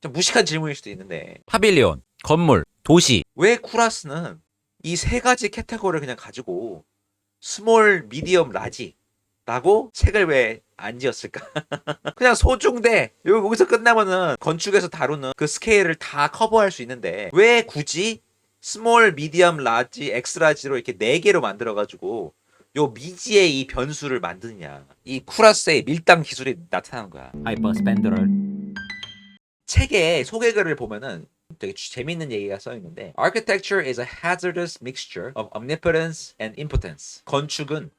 좀 무식한 질문일 수도 있는데 파빌리온, 건물, 도시. 왜 쿠라스는 이 세 가지 캐테고리를 그냥 가지고 스몰, 미디엄, 라지라고 책을 왜 안 지었을까? 그냥 소중대 여기서 끝나면은 건축에서 다루는 그 스케일을 다 커버할 수 있는데 왜 굳이 스몰, 미디엄, 라지, 엑스라지로 이렇게 네 개로 만들어가지고 요 미지의 이 변수를 만드냐? 이 쿠라스의 밀당 기술이 나타나는 거야. 하이퍼 스펜더럴. 책의 소개글을 보면은 되게 재밌는 얘기가 써 있는데 Architecture is a hazardous mixture of omnipotence and impotence. 건축은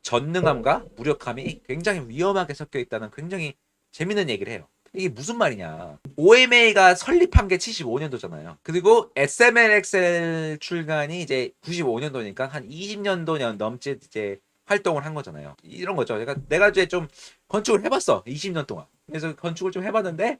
전능함과 무력함이 굉장히 위험하게 섞여 있다는 굉장히 재밌는 얘기를 해요. 이게 무슨 말이냐? OMA가 설립한 게 75년도잖아요. 그리고 SMLXL 출간이 이제 95년도니까 한 20년도 넘게 이제 활동을 한 거잖아요. 이런 거죠. 내가 이제 좀 건축을 해봤어. 20년 동안. 그래서 건축을 좀 해봤는데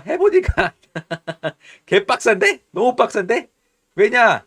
해보니까 개빡센데? 너무 빡센데? 왜냐?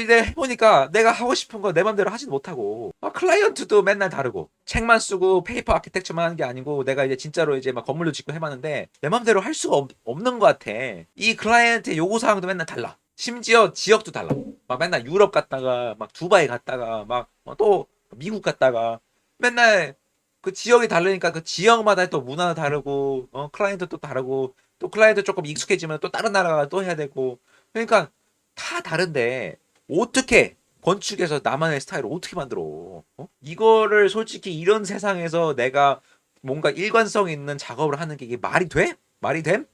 이제 해보니까 내가 하고 싶은 거 내 맘대로 하지도 못하고 클라이언트도 맨날 다르고 책만 쓰고 페이퍼 아키텍처만 하는 게 아니고 내가 이제 진짜로 이제 막 건물도 짓고 해봤는데 내 맘대로 할 수가 없는 것 같아. 이 클라이언트의 요구사항도 맨날 달라. 심지어 지역도 달라. 막 맨날 유럽 갔다가 막 두바이 갔다가 막 또 미국 갔다가 맨날 그 지역이 다르니까 그 지역마다 또 문화도 다르고 클라이언트도 다르고 또 클라이언트 조금 익숙해지면 또 다른 나라가 또 해야 되고 그러니까 다 다른데 어떻게 건축에서 나만의 스타일을 어떻게 만들어? 이거를 솔직히 이런 세상에서 내가 뭔가 일관성 있는 작업을 하는 게 이게 말이 돼? 말이 됨?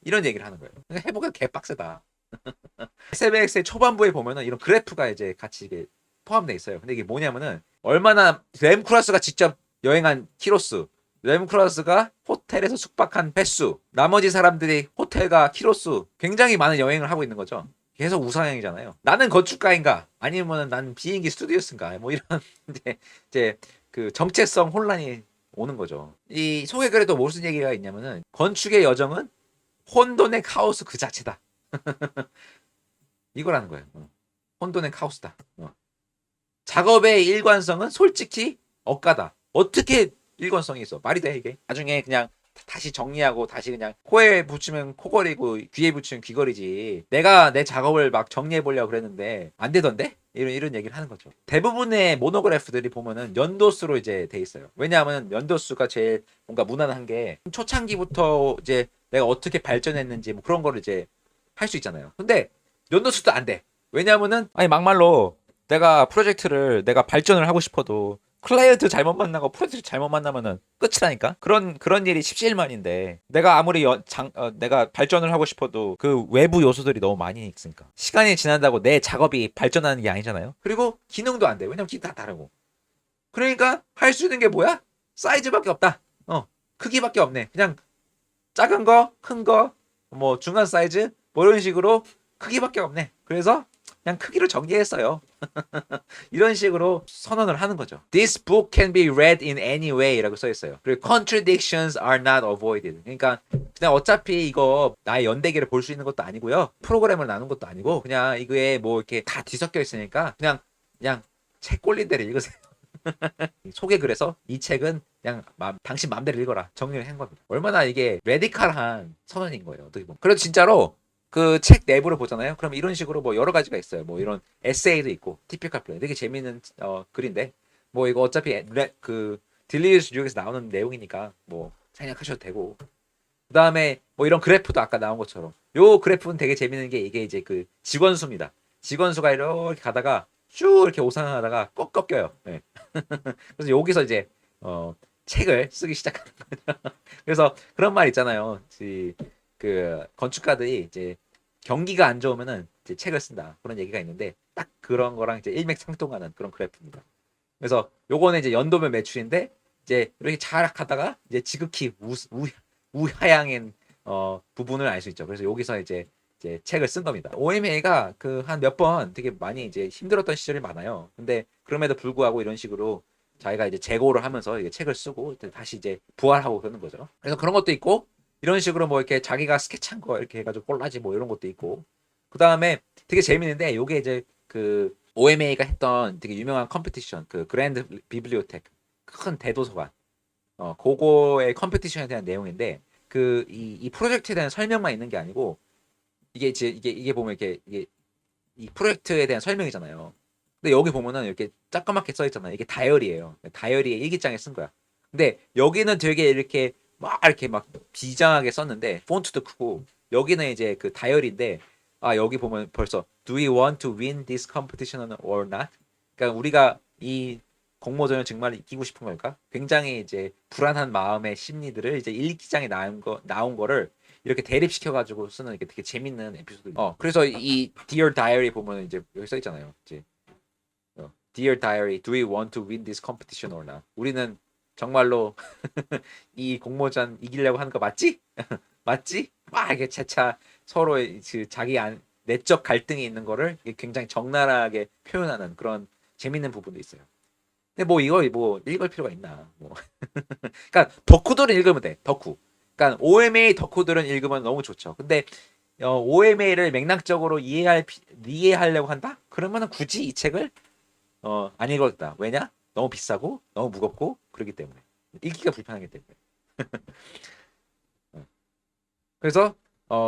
이런 얘기를 하는 거예요. 그러니까 해보니까 개빡세다. SMX의 초반부에 보면은 이런 그래프가 이제 같이 이게 포함되어 있어요. 근데 이게 뭐냐면은 얼마나 램쿠라스가 직접 여행한 키로수, 램쿠라스가 호텔에서 숙박한 횟수, 나머지 사람들이 호텔과 키로수 굉장히 많은 여행을 하고 있는 거죠. 계속 우상향이잖아요. 나는 건축가인가? 아니면 나는 비행기 스튜디오스인가? 뭐 이런 이제 그 정체성 혼란이 오는 거죠. 이 소개글에도 무슨 얘기가 있냐면은 건축의 여정은 혼돈의 카오스 그 자체다. 이거라는 거예요. 혼돈의 카오스다. 작업의 일관성은 솔직히 억까다. 어떻게 일관성이 있어? 말이 돼 이게? 나중에 그냥 다시 정리하고 다시 그냥 코에 붙이면 코걸이고 귀에 붙이면 귀걸이지. 내가 내 작업을 막 정리해 보려고 그랬는데 안 되던데? 이런 얘기를 하는 거죠. 대부분의 모노그래프들이 보면은 연도수로 이제 돼 있어요. 왜냐하면 연도수가 제일 뭔가 무난한 게 초창기부터 이제 내가 어떻게 발전했는지 뭐 그런 거를 이제 할 수 있잖아요. 근데 연도수도 안 돼. 왜냐하면은 아니 막말로 내가 프로젝트를 내가 발전을 하고 싶어도 클라이언트 잘못 만나고 프로젝트 잘못 만나면은 끝이라니까. 그런 일이 십시일반인데 내가 아무리 내가 발전을 하고 싶어도 그 외부 요소들이 너무 많이 있으니까 시간이 지난다고 내 작업이 발전하는 게 아니잖아요. 그리고 기능도 안 돼. 왜냐면 기능 다 다르고. 그러니까 할 수 있는 게 뭐야? 사이즈밖에 없다. 크기밖에 없네. 그냥 작은 거, 큰 거, 뭐 중간 사이즈 뭐 이런 식으로 크기밖에 없네. 그래서 그냥 크기로 정리했어요. 이런 식으로 선언을 하는 거죠. This book can be read in any way라고 써 있어요. 그리고 contradictions are not avoided. 그러니까 그냥 어차피 이거 나의 연대기를 볼 수 있는 것도 아니고요. 프로그램을 나눈 것도 아니고 그냥 이거에 뭐 이렇게 다 뒤섞여 있으니까 그냥 책 꼴린 대로 읽으세요. 소개글에서 이 책은 그냥 당신 맘대로 읽어라 정리를 한 겁니다. 얼마나 이게 레디칼한 선언인 거예요. 어떻게 보면. 그래도 진짜로 그 책 내부를 보잖아요. 그럼 이런 식으로 뭐 여러 가지가 있어요. 뭐 이런 에세이도 있고 티피컬 플레이 되게 재밌는 글인데 뭐 이거 어차피 그 딜리리스 뉴욕에서 나오는 내용이니까 뭐 생략하셔도 되고 그 다음에 뭐 이런 그래프도 아까 나온 것처럼 요 그래프는 되게 재밌는 게 이게 이제 그 직원 수입니다. 직원 수가 이렇게 가다가 쭉 이렇게 오상하다가 꼭 꺾여요. 네. 그래서 여기서 이제 책을 쓰기 시작하는 거죠. 그래서 그런 말 있잖아요. 그 건축가들이 이제 경기가 안 좋으면은 이제 책을 쓴다 그런 얘기가 있는데 딱 그런 거랑 이제 일맥상통하는 그런 그래프입니다. 그래서 요거는 이제 연도별 매출인데 이제 이렇게 잘 가다가 이제 지극히 우하향인 부분을 알 수 있죠. 그래서 여기서 이제 책을 쓴 겁니다. OMA가 그 한 몇 번 되게 많이 이제 힘들었던 시절이 많아요. 근데 그럼에도 불구하고 이런 식으로 자기가 이제 재고를 하면서 이게 책을 쓰고 다시 이제 부활하고 그러는 거죠. 그래서 그런 것도 있고 이런 식으로 뭐 이렇게 자기가 스케치한 거 이렇게 해가지고 콜라지 뭐 이런 것도 있고 그 다음에 되게 재밌는데 요게 이제 그 OMA가 했던 되게 유명한 컴피티션 그 그랜드 비블리오텍 큰 대도서관 그거의 컴피티션에 대한 내용인데 이 프로젝트에 대한 설명만 있는 게 아니고 이게 보면 이게 이 프로젝트에 대한 설명이잖아요. 근데 여기 보면은 이렇게 짜까맣게 써 있잖아요. 이게 다이어리예요. 다이어리의 일기장에 쓴 거야. 근데 여기는 되게 이렇게 막 비장하게 썼는데 폰트도 크고 여기는 이제 그 다이어리인데 여기 보면 벌써 Do we want to win this competition or not? 그러니까 우리가 이 공모전을 정말 이기고 싶은 걸까? 굉장히 이제 불안한 마음의 심리들을 이제 일기장에 나온 거를 이렇게 대립시켜 가지고 쓰는 이게 되게 재밌는 에피소드. 그래서 이 Dear Diary 보면 이제 여기 써 있잖아요. 이제 Dear Diary, do we want to win this competition or not? 우리는 정말로 이 공모전 이기려고 하는 거 맞지? 맞지? 막 이게 재차 서로의 그 자기 내적 갈등이 있는 거를 굉장히 적나라하게 표현하는 그런 재밌는 부분도 있어요. 근데 뭐 이거 뭐 읽을 필요가 있나? 뭐. 그러니까 덕후들은 읽으면 돼. 덕후. 그러니까 OMA 덕후들은 읽으면 너무 좋죠. 근데 OMA를 맥락적으로 이해하려고 한다? 그러면은 굳이 이 책을 안 읽었다. 왜냐? 너무 비싸고 너무 무겁고 그러기 때문에 읽기가 불편하기 때문에. 그래서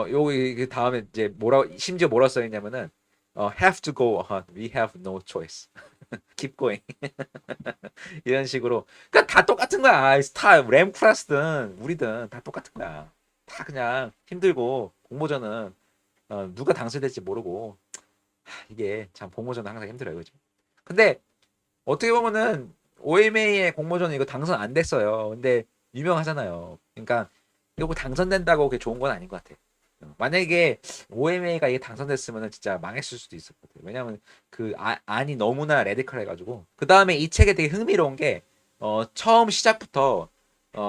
여기 그 다음에 이제 심지어 뭐라 써 있냐면은 have to go on. We have no choice. keep going. 이런 식으로. 그러니까 다 똑같은 거야. 스타 램크라스든 우리든 다 똑같은 거야. 다 그냥 힘들고 공모전은 누가 당선될지 모르고 이게 참 공모전은 항상 힘들어요. 그죠? 근데 어떻게 보면은 OMA의 공모전 이거 당선 안 됐어요. 근데 유명하잖아요. 그러니까 이거 당선된다고 그게 좋은 건 아닌 것 같아. 만약에 OMA가 이게 당선됐으면 진짜 망했을 수도 있을 것 같아요. 왜냐면 그 안이 너무나 레디컬해가지고. 그 다음에 이 책에 되게 흥미로운 게 처음 시작부터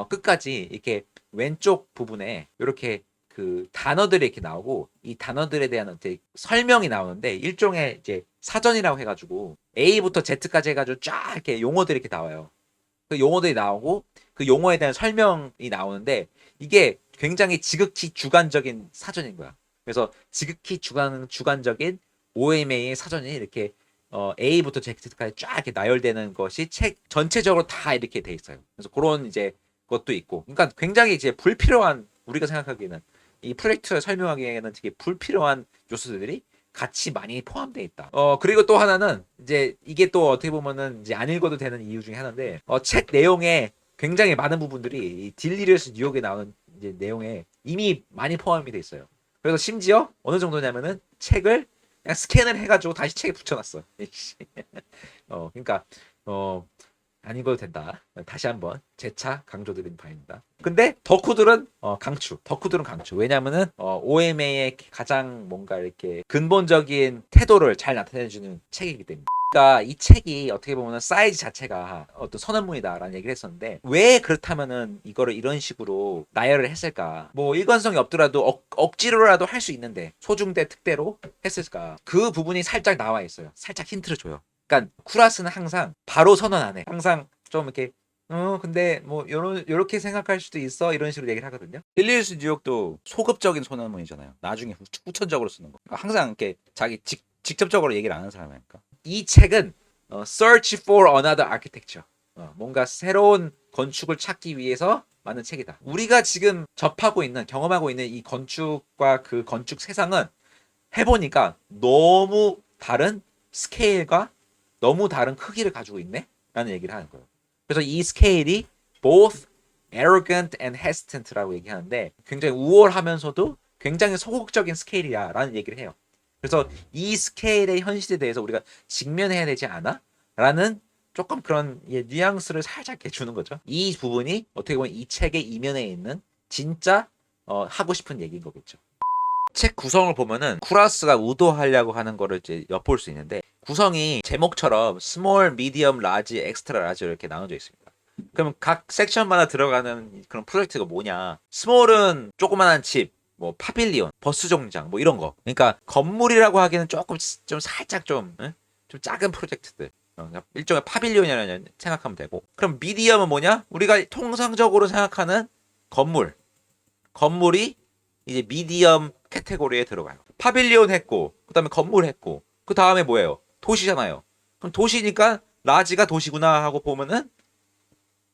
끝까지 이렇게 왼쪽 부분에 이렇게 그 단어들이 이렇게 나오고 이 단어들에 대한 이제 설명이 나오는데 일종의 이제 사전이라고 해가지고 A부터 Z까지 해가지고 쫙 이렇게 용어들이 이렇게 나와요. 그 용어들이 나오고 그 용어에 대한 설명이 나오는데 이게 굉장히 지극히 주관적인 사전인 거야. 그래서 지극히 주관적인 OMA의 사전이 이렇게 A부터 Z까지 쫙 이렇게 나열되는 것이 책 전체적으로 다 이렇게 돼 있어요. 그래서 그런 이제 것도 있고, 그러니까 굉장히 이제 불필요한 우리가 생각하기에는 이 프로젝트를 설명하기에는 되게 불필요한 요소들이 같이 많이 포함되어 있다. 그리고 또 하나는 이제 이게 또 어떻게 보면은 이제 안 읽어도 되는 이유 중에 하나인데 책 내용에 굉장히 많은 부분들이 이 딜리리어스 뉴욕에 나오는 이제 내용에 이미 많이 포함이 돼 있어요. 그래서 심지어 어느 정도냐면은 책을 그냥 스캔을 해가지고 다시 책에 붙여놨어. 그러니까 안 읽어도 된다. 다시 한번 재차 강조드린 바입니다. 근데 덕후들은 강추. 왜냐면은 OMA의 가장 뭔가 이렇게 근본적인 태도를 잘 나타내주는 책이기 때문에. 그러니까 이 책이 어떻게 보면 사이즈 자체가 어떤 선언문이다라는 얘기를 했었는데 왜 그렇다면은 이거를 이런 식으로 나열을 했을까? 뭐 일관성이 없더라도 억지로라도 할 수 있는데 소중대 특대로 했을까? 그 부분이 살짝 나와 있어요. 살짝 힌트를 줘요. 그러니까 쿠라스는 항상 바로 선언 안 해. 항상 좀 이렇게 근데 뭐 요렇게 생각할 수도 있어 이런 식으로 얘기를 하거든요. 딜리리스 뉴욕도 소급적인 선언문이잖아요. 나중에 후천적으로 쓰는 거. 그러니까 항상 이렇게 자기 직접적으로 얘기를 안 하는 사람이니까. 이 책은 Search for Another Architecture. 뭔가 새로운 건축을 찾기 위해서 만든 책이다. 우리가 지금 경험하고 있는 이 건축과 그 건축 세상은 해보니까 너무 다른 스케일과 너무 다른 크기를 가지고 있네? 라는 얘기를 하는 거예요. 그래서 이 스케일이 both arrogant and hesitant라고 얘기하는데 굉장히 우월하면서도 굉장히 소극적인 스케일이야 라는 얘기를 해요. 그래서 이 스케일의 현실에 대해서 우리가 직면해야 되지 않아? 라는 조금 그런 뉘앙스를 살짝 주는 거죠. 이 부분이 어떻게 보면 이 책의 이면에 있는 진짜 하고 싶은 얘기인 거겠죠. 책 구성을 보면은 쿠라스가 의도하려고 하는 거를 이제 엿볼 수 있는데 구성이 제목처럼 스몰, 미디엄, 라지, 엑스트라 라지 이렇게 나눠져 있습니다. 그럼 각 섹션마다 들어가는 그런 프로젝트가 뭐냐? 스몰은 조그만한 집, 뭐 파빌리온, 버스 정류장 뭐 이런 거. 그러니까 건물이라고 하기는 조금 좀 살짝 좀 작은 프로젝트들. 그러니까 일종의 파빌리온이라는 생각하면 되고. 그럼 미디엄은 뭐냐? 우리가 통상적으로 생각하는 건물이 이제 미디엄 카테고리에 들어가요. 파빌리온 했고, 그 다음에 건물 했고, 그 다음에 뭐예요? 도시잖아요. 그럼 도시니까 라지가 도시구나 하고 보면은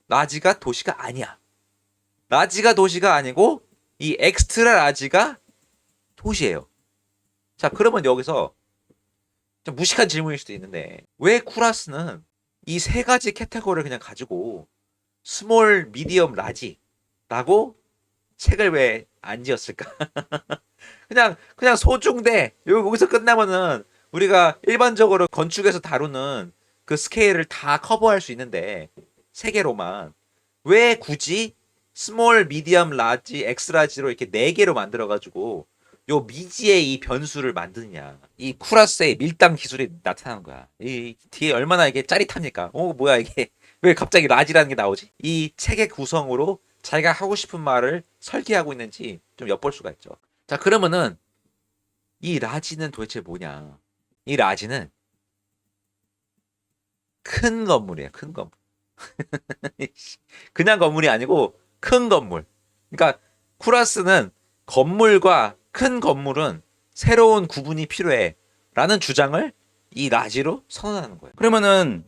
라지가 도시가 아니야. 라지가 도시가 아니고 이 엑스트라 라지가 도시예요. 자, 그러면 여기서 좀 무식한 질문일 수도 있는데 왜 쿠라스는 이 세 가지 캐테고리를 그냥 가지고 스몰, 미디엄, 라지라고 책을 왜 안 지었을까? 그냥 소중대 여기서 끝나면은 우리가 일반적으로 건축에서 다루는 그 스케일을 다 커버할 수 있는데 세 개로만 왜 굳이 스몰, 미디엄, 라지, 엑스라지로 이렇게 네 개로 만들어 가지고 요 미지의 이 변수를 만드냐. 이 쿠라스의 밀당 기술이 나타나는 거야. 이 뒤에 얼마나 이게 짜릿합니까? 뭐야 이게 왜 갑자기 라지라는 게 나오지? 이 책의 구성으로 자기가 하고 싶은 말을 설계하고 있는지 좀 엿볼 수가 있죠. 자, 그러면은 이 라지는 도대체 뭐냐? 이 라지는 큰 건물이에요. 큰 건물. 그냥 건물이 아니고 큰 건물. 그러니까 쿠라스는 건물과 큰 건물은 새로운 구분이 필요해 라는 주장을 이 라지로 선언하는 거예요. 그러면은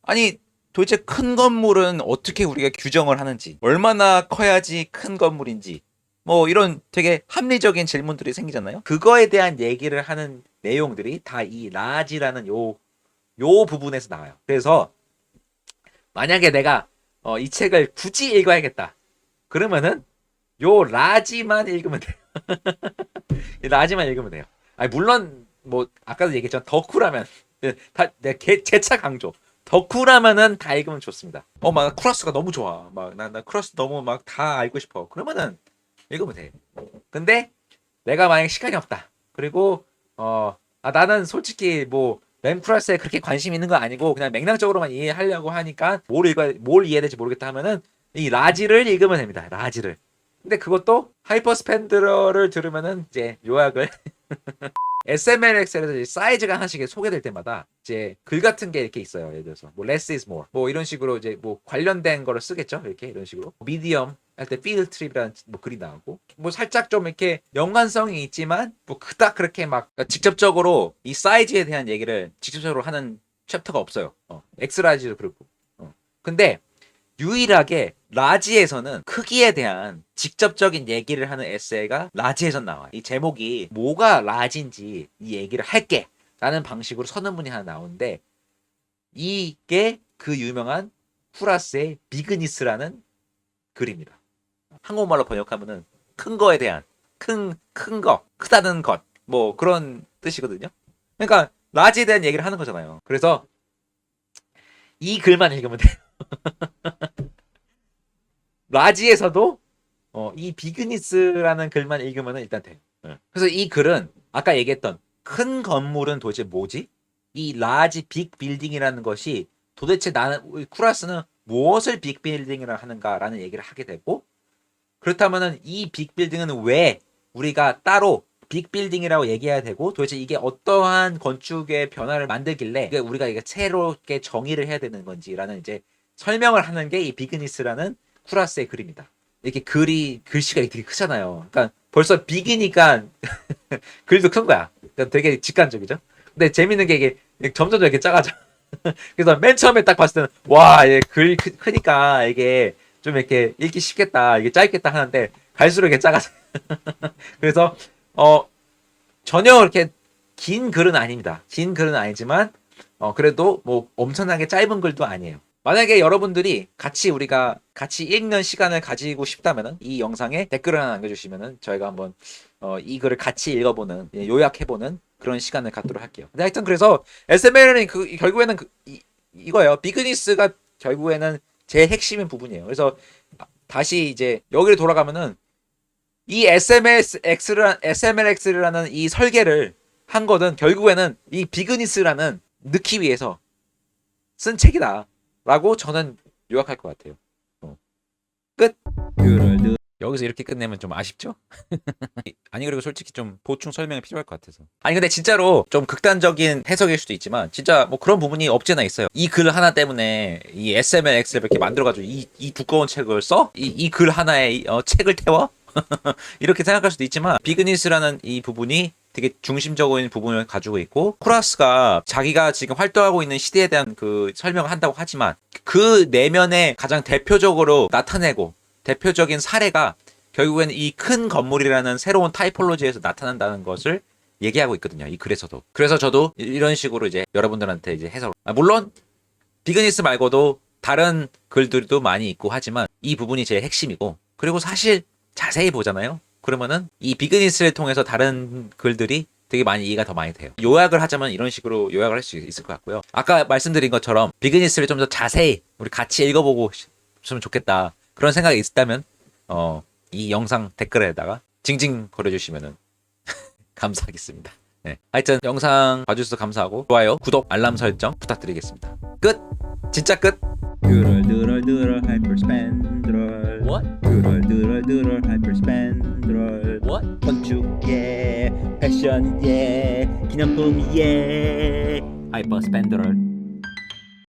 아니 도대체 큰 건물은 어떻게 우리가 규정을 하는지, 얼마나 커야지 큰 건물인지, 뭐 이런 되게 합리적인 질문들이 생기잖아요. 그거에 대한 얘기를 하는 내용들이 다 이 라지라는 요 부분에서 나와요. 그래서 만약에 내가 이 책을 굳이 읽어야겠다. 그러면은 요 라지만 읽으면 돼요. 이 라지만 읽으면 돼요. 아니 물론 뭐 아까도 얘기했지만 덕후라면 다 재차 강조. 덕후라면은 다 읽으면 좋습니다. 막 쿠라스가 너무 좋아. 나 쿠라스 너무 막 다 알고 싶어. 그러면은 읽으면 돼. 근데 내가 만약 시간이 없다. 그리고 나는 솔직히 뭐 램쿠라스에 그렇게 관심 있는 거 아니고 그냥 맥락적으로만 이해하려고 하니까 뭘 이해해야 될지 모르겠다 하면은 이 라지를 읽으면 됩니다. 라지를. 근데 그것도 하이퍼스펜드러를 들으면은 이제 요약을 SML 엑셀에서 사이즈가 하나씩 소개될 때마다 이제 글 같은 게 이렇게 있어요. 예를 들어서 뭐 less is more 뭐 이런 식으로 이제 뭐 관련된 거를 쓰겠죠. 이렇게 이런 식으로 medium 할 때 field trip이라는 뭐 글이 나오고 뭐 살짝 좀 이렇게 연관성이 있지만 뭐 그닥 그렇게 막 직접적으로 이 사이즈에 대한 얘기를 직접적으로 하는 챕터가 없어요. 엑스라지도 그렇고. 근데 유일하게 라지에서는 크기에 대한 직접적인 얘기를 하는 에세이가 라지에서 나와요. 이 제목이 뭐가 라지인지 이 얘기를 할게 라는 방식으로 선언문이 하나 나오는데 이게 그 유명한 쿠라스의 비그니스라는 글입니다. 한국말로 번역하면은 큰 거에 대한 큰 거, 크다는 것 뭐 그런 뜻이거든요. 그러니까 라지에 대한 얘기를 하는 거잖아요. 그래서 이 글만 읽으면 돼요. 라지에서도 이 비그니스라는 글만 읽으면 일단 돼요. 그래서 이 글은 아까 얘기했던 큰 건물은 도대체 뭐지? 이 라지 빅 빌딩이라는 것이 도대체 나는 쿠라스는 무엇을 빅 빌딩이라 하는가라는 얘기를 하게 되고 그렇다면은 이 빅 빌딩은 왜 우리가 따로 빅 빌딩이라고 얘기해야 되고 도대체 이게 어떠한 건축의 변화를 만들길래 우리가 이게 새롭게 정의를 해야 되는 건지라는 이제 설명을 하는 게 이 비그니스라는 쿠라스의 글입니다. 이렇게 글씨가 되게 크잖아요. 그러니까 벌써 빅이니까 글도 큰 거야. 그러니까 되게 직관적이죠. 근데 재밌는 게 이게 점점 이렇게 작아져. 그래서 맨 처음에 딱 봤을 때는 와, 글 크니까 이게 좀 이렇게 읽기 쉽겠다, 이게 짧겠다 하는데 갈수록 이게 작아져. 그래서 전혀 이렇게 긴 글은 아닙니다. 긴 글은 아니지만 그래도 뭐 엄청나게 짧은 글도 아니에요. 만약에 여러분들이 우리가 같이 읽는 시간을 가지고 싶다면은 이 영상에 댓글을 하나 남겨주시면은 저희가 한번 이 글을 같이 읽어보는 요약해보는 그런 시간을 갖도록 할게요. 근데 하여튼 그래서 SML은 결국에는 이거예요. 비그니스가 결국에는 제일 핵심인 부분이에요. 그래서 다시 이제 여기를 돌아가면은 이 SMLX라는 이 설계를 한 거는 결국에는 이 비그니스라는 넣기 위해서 쓴 책이다. 라고 저는 요약할 것 같아요. 끝. 여기서 이렇게 끝내면 좀 아쉽죠? 아니 그리고 솔직히 좀 보충 설명이 필요할 것 같아서. 아니 근데 진짜로 좀 극단적인 해석일 수도 있지만 진짜 뭐 그런 부분이 없지않아 있어요. 이 글 하나 때문에 이 SML 엑셀을 이렇게 만들어가지고 이 두꺼운 책을 써? 이 글 하나에 책을 태워? 이렇게 생각할 수도 있지만 비그니스라는 이 부분이 되게 중심적인 부분을 가지고 있고 쿠라스가 자기가 지금 활동하고 있는 시대에 대한 그 설명을 한다고 하지만 그 내면에 가장 대표적으로 나타내고 대표적인 사례가 결국에는 이 큰 건물이라는 새로운 타이폴로지에서 나타난다는 것을 얘기하고 있거든요. 이 글에서도. 그래서 저도 이런 식으로 이제 여러분들한테 이제 해석. 물론 비그니스 말고도 다른 글들도 많이 있고 하지만 이 부분이 제일 핵심이고, 그리고 사실 자세히 보잖아요. 그러면은 이 비그니스를 통해서 다른 글들이 되게 많이 이해가 더 많이 돼요. 요약을 하자면 이런 식으로 요약을 할 수 있을 것 같고요. 아까 말씀드린 것처럼 비그니스를 좀 더 자세히 우리 같이 읽어보고 싶으면 좋겠다, 그런 생각이 있다면 이 영상 댓글에다가 징징 거려주시면은 감사하겠습니다. 네. 하여튼 영상 봐주셔서 감사하고 좋아요, 구독, 알람 설정 부탁드리겠습니다. 끝! 진짜 끝! 드럴 하이퍼스펜드럴 What? 드럴 하이퍼스펜드럴 What? 건축 예 패션 예 기념품 예 하이퍼 스펜더럴